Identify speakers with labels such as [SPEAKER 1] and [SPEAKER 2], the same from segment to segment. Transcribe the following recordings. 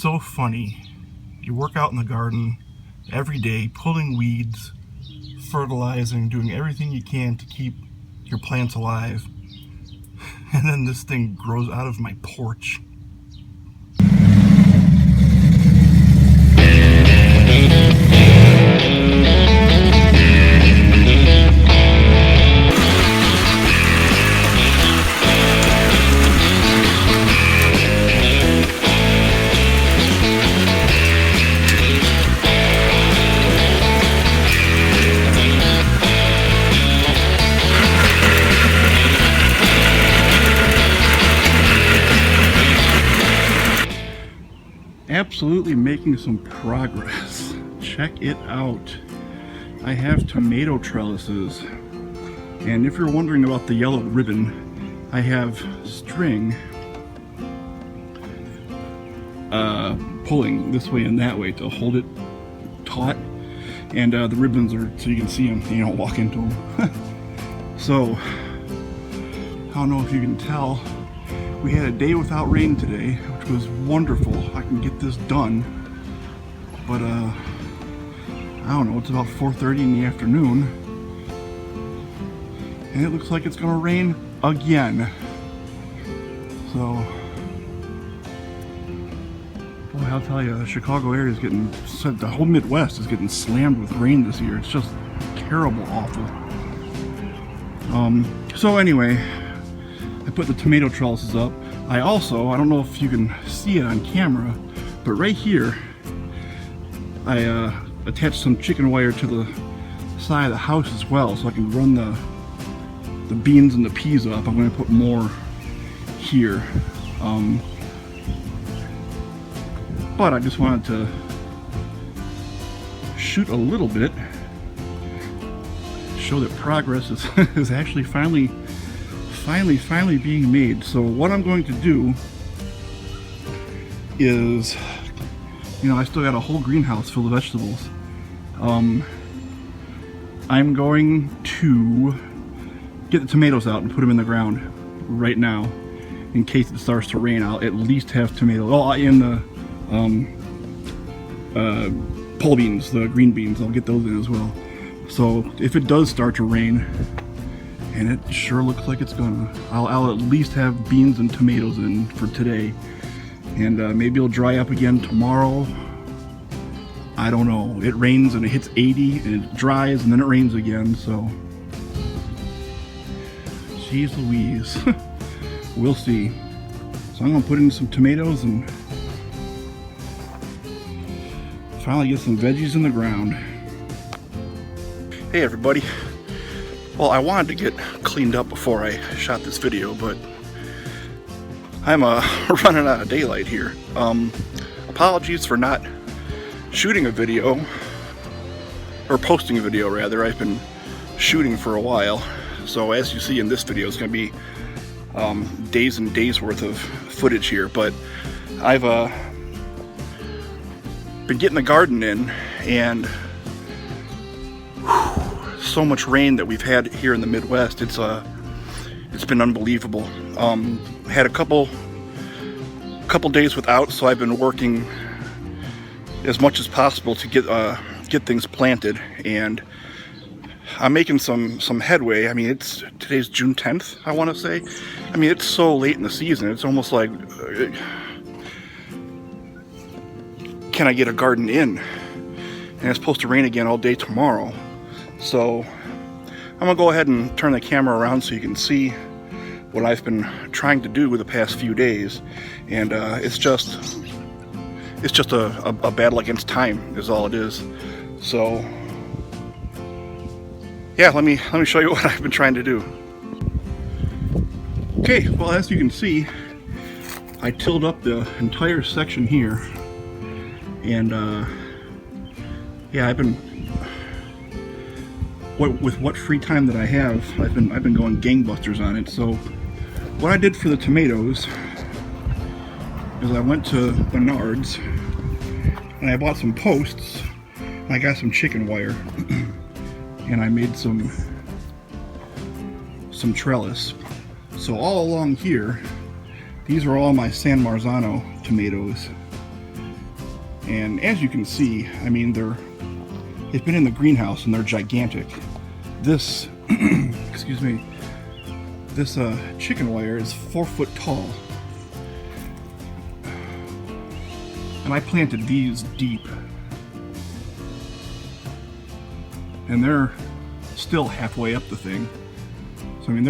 [SPEAKER 1] so funny. You work out in the garden every day, pulling weeds, fertilizing, doing everything you can to keep your plants alive. And then this thing grows out of my porch. Absolutely making some progress. Check it out. I have tomato trellises, and if you're wondering about the yellow ribbon, I have string pulling this way and that way to hold it taut, and the ribbons are so you can see them, you don't walk into them. So I don't know if you can tell, we had a day without rain today, which was wonderful. I can get this done, but I don't know, it's about 4:30 in the afternoon, and it looks like it's gonna rain again. So, boy, I'll tell you, the Chicago area is getting, the whole Midwest is getting slammed with rain this year. It's just terrible, awful. So anyway, I put the tomato trellises up. I don't know if you can see it on camera, but right here, I attached some chicken wire to the side of the house as well, so I can run the beans and the peas up. I'm going to put more here. But I just wanted to shoot a little bit, show that progress is actually finally being made. So what I'm going to do is, you know, I still got a whole greenhouse full of vegetables. I'm going to get the tomatoes out and put them in the ground right now. In case it starts to rain, I'll at least have tomatoes. Oh, and the pole beans, the green beans, I'll get those in as well. So if it does start to rain, and it sure looks like it's gonna, I'll at least have beans and tomatoes in for today. And maybe it'll dry up again tomorrow. I don't know. It rains and it hits 80 and it dries and then it rains again, so. Jeez Louise. We'll see. So I'm gonna put in some tomatoes and finally get some veggies in the ground. Hey everybody. Well, I wanted to get cleaned up before I shot this video, but I'm running out of daylight here. Apologies for not shooting a video, or posting a video rather. I've been shooting for a while, so as you see in this video, it's going to be days and days worth of footage here. But I've been getting the garden in, and so much rain that we've had here in the Midwest. It's been unbelievable. Had a couple days without, so I've been working as much as possible to get things planted, and I'm making some headway. I mean, today's June 10th, I want to say. I mean, it's so late in the season. It's almost like, can I get a garden in? And it's supposed to rain again all day tomorrow. So I'm gonna go ahead and turn the camera around so you can see what I've been trying to do with the past few days, and it's just a battle against time is all it is. So yeah, let me show you what I've been trying to do. Okay, well, as you can see, I tilled up the entire section here, and yeah, I've been, with what free time that I have, I've been going gangbusters on it. So what I did for the tomatoes is I went to Menards and I bought some posts, and I got some chicken wire and I made some trellis. So all along here, these are all my San Marzano tomatoes, And as you can see, I mean, they've been in the greenhouse and they're gigantic. This, excuse me, this chicken wire is 4 foot tall. And I planted these deep. And they're still halfway up the thing. So I mean,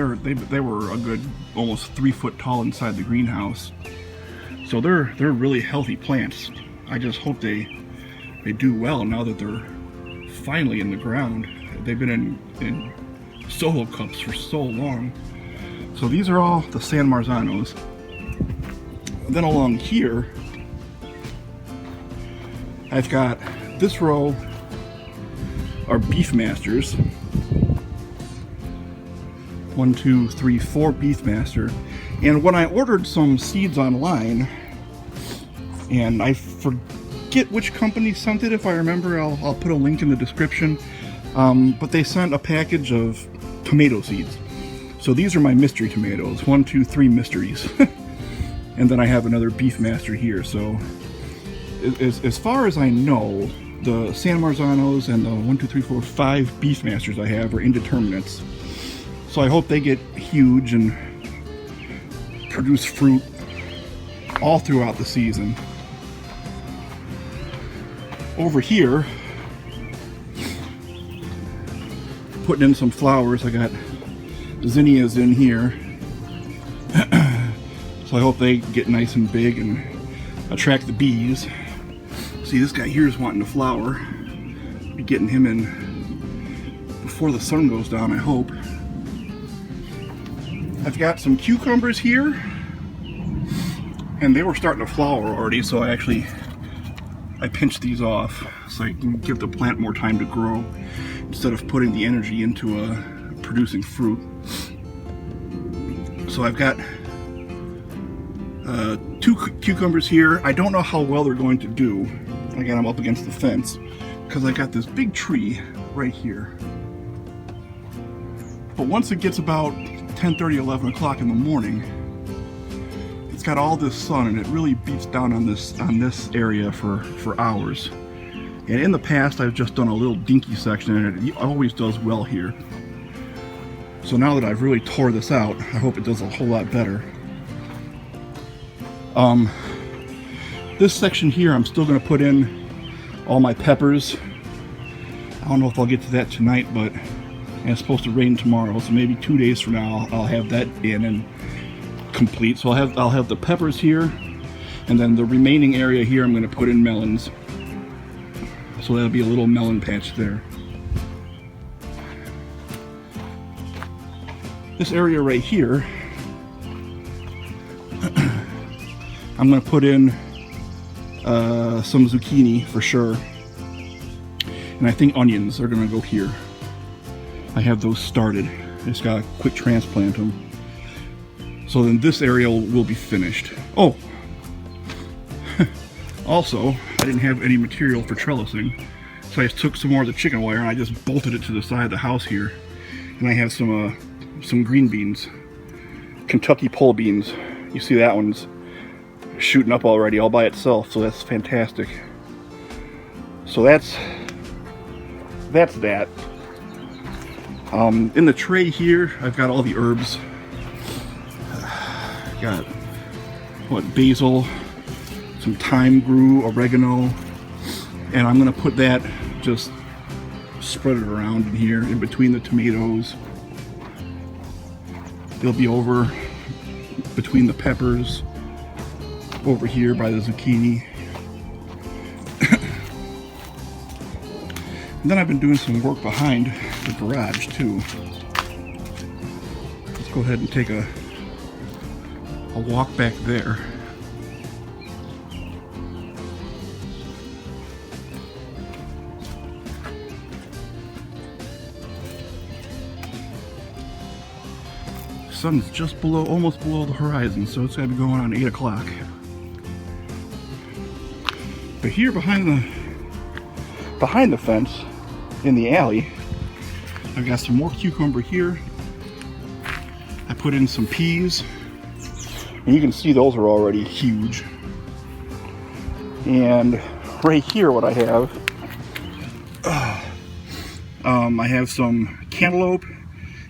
[SPEAKER 1] they were a good almost 3 foot tall inside the greenhouse. So they're really healthy plants. I just hope they do well now that they're finally in the ground. They've been in solo cups for so long. So these are all the San Marzanos. Then along here, I've got this row are Beefmasters. 1, 2, 3, 4 Beefmaster. And when I ordered some seeds online, and I forget which company sent it, if I remember, I'll put a link in the description. But they sent a package of tomato seeds. So these are my mystery tomatoes. 1, 2, 3 mysteries. And then I have another Beefmaster here. So as far as I know, the San Marzanos and the 1, 2, 3, 4, 5 Beefmasters I have are indeterminates. So I hope they get huge and produce fruit all throughout the season. Over here, putting in some flowers. I got zinnias in here. So I hope they get nice and big and attract the bees. See, this guy here is wanting to flower. Be getting him in before the sun goes down, I hope. I've got some cucumbers here, and they were starting to flower already, so I pinched these off so I can give the plant more time to grow instead of putting the energy into producing fruit. So I've got 2 cucumbers here. I don't know how well they're going to do. Again, I'm up against the fence because I got this big tree right here. But once it gets about 10:30, 11 o'clock in the morning, it's got all this sun and it really beats down on this area for hours. And in the past, I've just done a little dinky section, and it always does well here. So now that I've really tore this out, I hope it does a whole lot better. This section here, I'm still going to put in all my peppers. I don't know if I'll get to that tonight, but it's supposed to rain tomorrow, so maybe 2 days from now I'll have that in and complete. So I'll have the peppers here, and then the remaining area here I'm going to put in melons. So that'll be a little melon patch there. This area right here, I'm going to put in some zucchini for sure. And I think onions are going to go here. I have those started. I just got to quick transplant them. So then this area will be finished. Oh! Also, I didn't have any material for trellising. So I just took some more of the chicken wire and I just bolted it to the side of the house here. And I have some green beans. Kentucky pole beans. You see that one's shooting up already all by itself, so that's fantastic. So that's that. In the tray here, I've got all the herbs. Got basil, some thyme brew, oregano, and I'm gonna put that, just spread it around in here in between the tomatoes. They'll be over between the peppers, over here by the zucchini. And then I've been doing some work behind the garage too. Let's go ahead and take a walk back there. Sun's just almost below the horizon, so it's gotta be going on 8 o'clock. But here behind the fence, in the alley, I've got some more cucumber here. I put in some peas, and you can see those are already huge. And right here what I have. I have some cantaloupe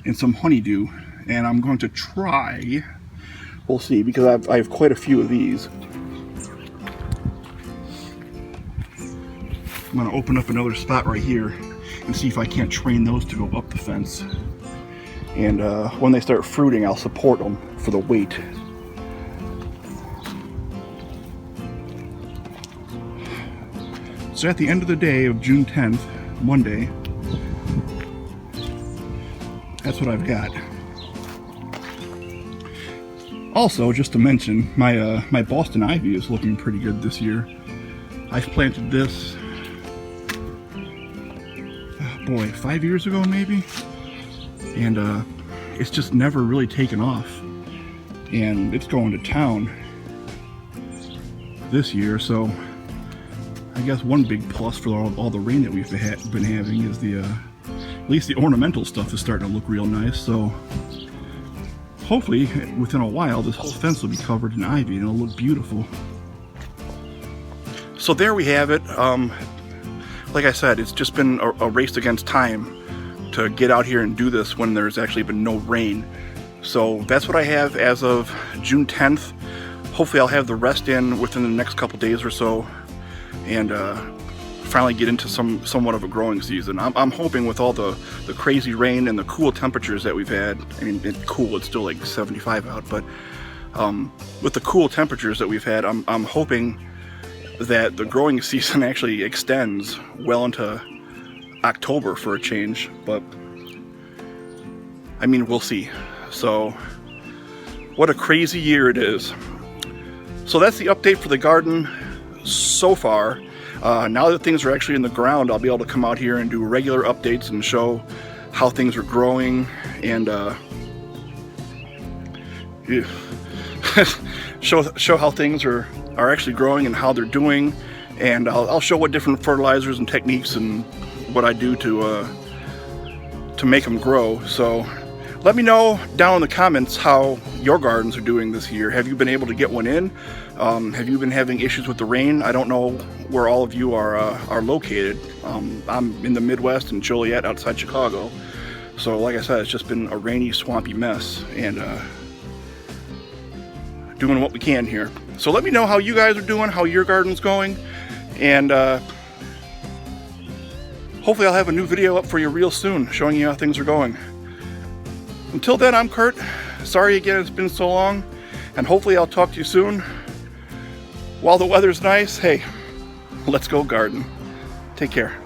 [SPEAKER 1] and some honeydew, and I'm going to try, we'll see, because I have quite a few of these. I'm going to open up another spot right here and see if I can't train those to go up the fence. And when they start fruiting, I'll support them for the weight. So at the end of the day of June 10th, Monday, that's what I've got. Also, just to mention, my Boston ivy is looking pretty good this year. I've planted this, boy, 5 years ago maybe, and it's just never really taken off, and it's going to town this year. So I guess one big plus for all the rain that we've been having is at least the ornamental stuff is starting to look real nice. So hopefully within a while this whole fence will be covered in ivy and it'll look beautiful. So there we have it. Like I said, it's just been a race against time to get out here and do this when there's actually been no rain. So that's what I have as of June 10th. Hopefully I'll have the rest in within the next couple days or so, and finally get into somewhat of a growing season. I'm hoping with all the crazy rain and the cool temperatures that we've had, I mean, it's cool, it's still like 75 out, but with the cool temperatures that we've had, I'm hoping that the growing season actually extends well into October for a change, but I mean, we'll see. So what a crazy year it is. So that's the update for the garden so far. Now that things are actually in the ground, I'll be able to come out here and do regular updates and show how things are growing, and show how things are actually growing and how they're doing, and I'll show what different fertilizers and techniques and what I do to make them grow. So let me know down in the comments how your gardens are doing this year. Have you been able to get one in? Have you been having issues with the rain? I don't know where all of you are located. I'm in the Midwest in Joliet outside Chicago. So like I said, it's just been a rainy, swampy mess, and doing what we can here. So let me know how you guys are doing, how your garden's going, and hopefully I'll have a new video up for you real soon showing you how things are going. Until then, I'm Kurt. Sorry again it's been so long, and hopefully I'll talk to you soon. While the weather's nice, hey, let's go garden. Take care.